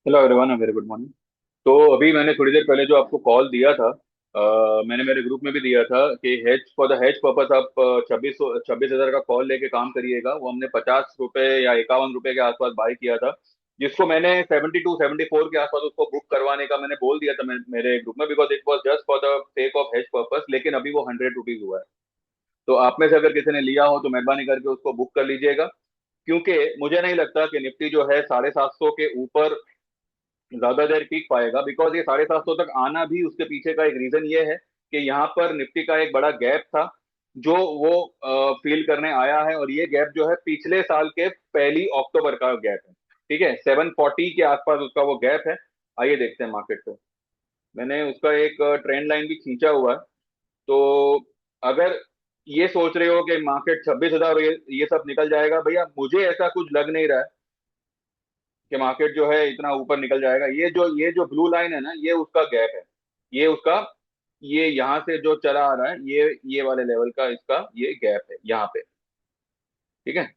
Hello everyone, very good morning. तो अभी मैंने थोड़ी देर पहले जो आपको कॉल दिया था, मैंने मेरे ग्रुप में भी दिया था कि hedge for the hedge purpose आप 26,000 का कॉल लेके काम करिएगा। वो हमने 50 रुपए या 51 रुपए के आसपास बाय किया था, जिसको मैंने 72-74 के आसपास उसको बुक करवाने का मैंने बोल दिया था मेरे ग्रुप में, because it was just for the sake of hedge purpose. लेकिन अभी वो 100 रुपीज हुआ है। तो आप में से अगर किसी ने लिया हो तो मेहरबानी करके उसको बुक कर लीजिएगा, क्योंकि मुझे नहीं लगता कि निफ्टी जो है 750 के ऊपर ज्यादा देर टिक पाएगा। बिकॉज ये 750 तक आना भी उसके पीछे का एक रीजन ये है कि यहाँ पर निफ्टी का एक बड़ा गैप था जो वो फील करने आया है, और ये गैप जो है पिछले साल के 1 अक्टूबर का गैप है। ठीक है, 740 के आसपास उसका वो गैप है। आइए देखते हैं मार्केट पे। मैंने उसका एक ट्रेंड लाइन भी खींचा हुआ है। तो अगर ये सोच रहे हो कि मार्केट 26,000 ये सब निकल जाएगा, भैया मुझे ऐसा कुछ लग नहीं रहा है कि मार्केट जो है इतना ऊपर निकल जाएगा। ये जो ब्लू लाइन है ना, ये उसका गैप है। ये उसका, ये यहाँ से जो चला आ रहा है, ये वाले लेवल का इसका ये गैप है यहाँ पे। ठीक है,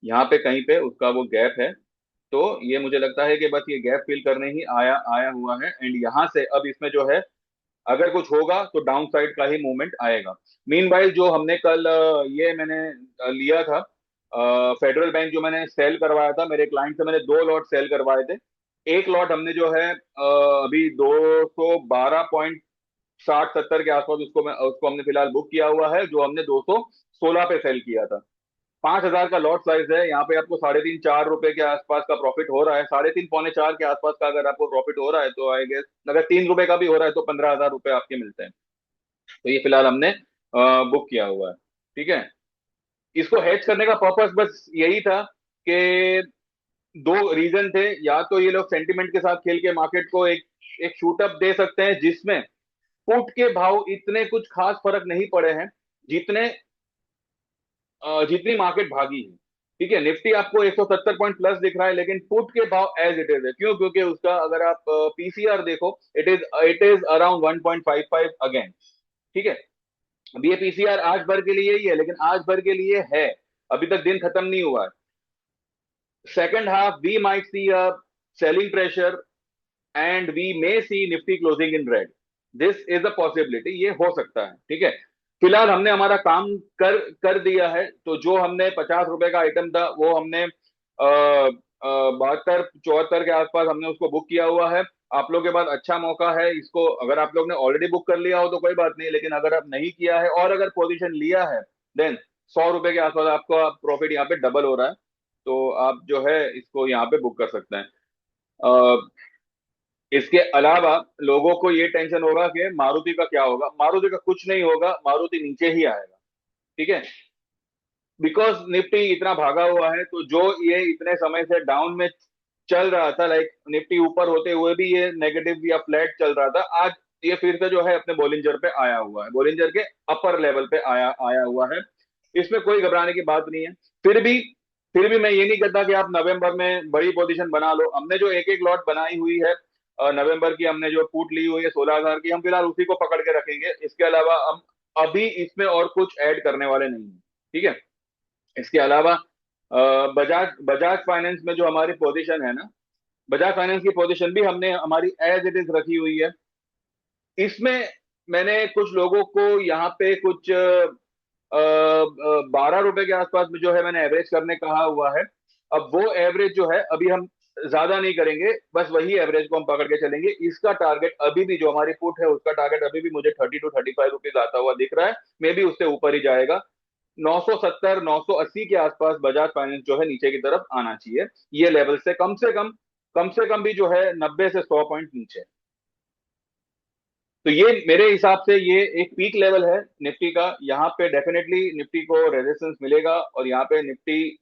यहाँ पे कहीं पे उसका वो गैप है। तो ये मुझे लगता है कि बस ये गैप फिल करने ही आया आया हुआ है, एंड यहाँ से अब इसमें जो है अगर कुछ होगा तो डाउन साइड का ही मूवमेंट आएगा। मीनवाइल जो हमने कल ये मैंने लिया था, फेडरल बैंक जो मैंने सेल करवाया था मेरे क्लाइंट से, मैंने 2 लॉट सेल करवाए थे। एक लॉट हमने जो है अभी 212.60-70 के आसपास उसको हमने फिलहाल बुक किया हुआ है, जो हमने 216 पे सेल किया था। 5,000 का लॉट साइज है। यहाँ पे आपको 3.5-4 रुपए के आसपास का प्रॉफिट हो रहा है। 3.5 पौने 4 के आसपास का अगर आपको प्रॉफिट हो रहा है तो आई गेस, अगर 3 रुपए का भी हो रहा है तो 15,000 रुपए आपके मिलते हैं। तो ये फिलहाल हमने बुक किया हुआ है। ठीक है, इसको हेज करने का पर्पस बस यही था कि दो रीजन थे। या तो ये लोग सेंटिमेंट के साथ खेल के मार्केट को एक एक शूटअप दे सकते हैं, जिसमें पुट के भाव इतने कुछ खास फर्क नहीं पड़े हैं जितने जितनी मार्केट भागी है। ठीक है, निफ्टी आपको 170 पॉइंट प्लस दिख रहा है, लेकिन पुट के भाव एज इट इज है। क्यों? क्योंकि उसका अगर आप पीसीआर देखो, इट इज अराउंड 1.55 अगेन। ठीक है, अब ये पीसीआर आज भर के लिए ही है, लेकिन आज भर के लिए है, अभी तक दिन खत्म नहीं हुआ है। Second half we might see a selling pressure and we may see Nifty closing in red. This is a possibility, ये हो सकता है। ठीक है, फिलहाल हमने हमारा काम कर कर दिया है। तो जो हमने 50 रुपए का आइटम था वो हमने 72-74 के आसपास हमने उसको बुक किया हुआ है। आप लोग के पास अच्छा मौका है इसको, अगर आप लोग ने ऑलरेडी बुक कर लिया हो तो कोई बात नहीं, लेकिन अगर आप नहीं किया है और अगर पोजीशन लिया है, देन 100 रुपए के आसपास आपका प्रॉफिट यहाँ पे डबल हो रहा है। तो आप जो है इसको यहाँ पे बुक कर सकते हैं। इसके अलावा लोगों को ये टेंशन होगा कि मारुति का क्या होगा। मारुति का कुछ नहीं होगा, मारुति नीचे ही आएगा। ठीक है, बिकॉज निफ्टी इतना भागा हुआ है, तो जो ये इतने समय से डाउन में चल रहा था, लाइक निफ्टी ऊपर होते हुए भी ये नेगेटिव या फ्लैट चल रहा था, आज ये फिर से जो है अपने बोलिंजर पे आया हुआ है, बोलिंजर के अपर लेवल पे आया आया हुआ है। इसमें कोई घबराने की बात नहीं है। फिर भी फिर भी मैं ये नहीं कहता कि आप नवंबर में बड़ी पोजीशन बना लो। हमने जो एक एक लॉट बनाई हुई है नवंबर की, हमने जो पुट ली हुई है 16,000 की, हम फिलहाल उसी को पकड़ के रखेंगे। इसके अलावा हम अभी इसमें और कुछ ऐड करने वाले नहीं है। ठीक है, इसके अलावा बजाज बजाज फाइनेंस में जो हमारी पोजीशन है ना, बजाज फाइनेंस की पोजीशन भी हमने हमारी एज इट इज रखी हुई है। इसमें मैंने कुछ लोगों को यहाँ पे कुछ 12 रुपए के आसपास में जो है मैंने एवरेज करने कहा हुआ है। अब वो एवरेज जो है अभी हम ज्यादा नहीं करेंगे, बस वही एवरेज को हम पकड़ के चलेंगे। इसका टारगेट अभी भी, जो हमारी पुट है उसका टारगेट अभी भी मुझे 30-35 रुपीज आता हुआ दिख रहा है। मे भी उससे ऊपर ही जाएगा। 970-980 के आसपास बजाज फाइनेंस जो है नीचे की तरफ आना चाहिए। ये लेवल से कम से कम भी जो है 90 से 100 पॉइंट नीचे। तो ये मेरे हिसाब से ये एक पीक लेवल है निफ्टी का। यहाँ पे डेफिनेटली निफ्टी को रेजिस्टेंस मिलेगा, और यहाँ पे निफ्टी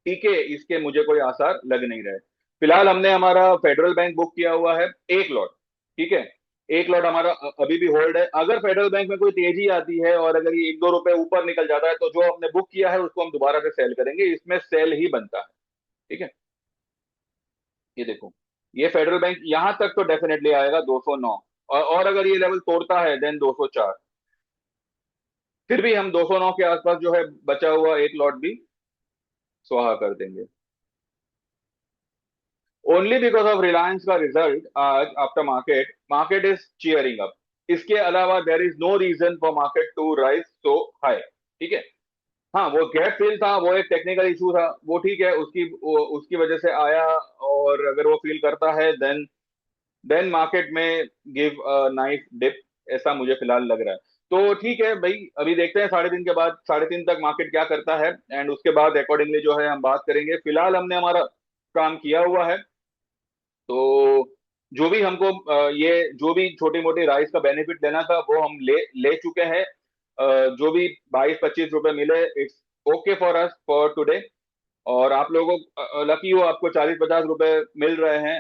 टीके इसके मुझे कोई आसार लग नहीं रहे। फिलहाल हमने हमारा फेडरल बैंक बुक किया हुआ है, एक लॉट। ठीक है, एक लॉट हमारा अभी भी होल्ड है। अगर फेडरल बैंक में कोई तेजी आती है और अगर ये 1-2 रुपए ऊपर निकल जाता है, तो जो हमने बुक किया है उसको हम दोबारा से सेल करेंगे। इसमें सेल ही बनता है। ठीक है, ये देखो, ये फेडरल बैंक यहां तक तो डेफिनेटली आएगा 209, और अगर ये लेवल तोड़ता है देन 204। फिर भी हम 209 के आसपास जो है बचा हुआ एक लॉट भी स्वाहा कर देंगे। ओनली बिकॉज ऑफ रिलायंस का रिजल्ट आज after market, market is cheering up. इसके अलावा there is no reason for market to rise so high. ठीक है। हाँ, वो गैप फिल था, वो एक टेक्निकल इशू था, वो ठीक है, उसकी वजह से आया। और अगर वो फील करता है देन मार्केट में गिव नाइस डिप, ऐसा मुझे फिलहाल लग रहा है। तो ठीक है भाई, अभी देखते हैं 3.5 दिन के बाद, 3.5 दिन तक मार्केट क्या करता है, एंड उसके बाद अकॉर्डिंगली जो है हम बात करेंगे। फिलहाल हमने हमारा काम किया हुआ है। तो जो भी हमको ये जो भी छोटी मोटी राइस का बेनिफिट लेना था वो हम ले ले चुके हैं। जो भी 22-25 रुपए मिले, it's okay for us for today. और आप लोगों को लकी हो, आपको 40-50 रुपए मिल रहे हैं।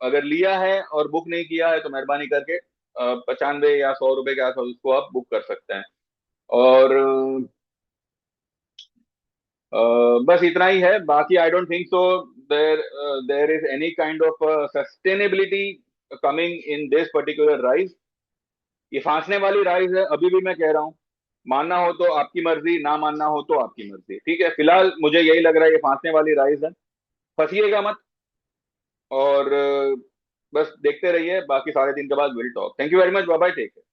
अगर लिया है और बुक नहीं किया है तो मेहरबानी करके 95 या 100 रुपए के आसपास उसको आप बुक कर सकते हैं। और बस इतना ही है, बाकी I don't think so there there is any kind of sustainability coming in this particular rise. ये फांसने वाली राइज है, अभी भी मैं कह रहा हूँ। मानना हो तो आपकी मर्जी, ना मानना हो तो आपकी मर्जी। ठीक है, फिलहाल मुझे यही लग रहा है ये फांसने वाली राइज है। फंसिएगा मत। और बस देखते रहिए, बाकी 3.5 दिन के बाद will talk. Thank you very much, bye bye, take care.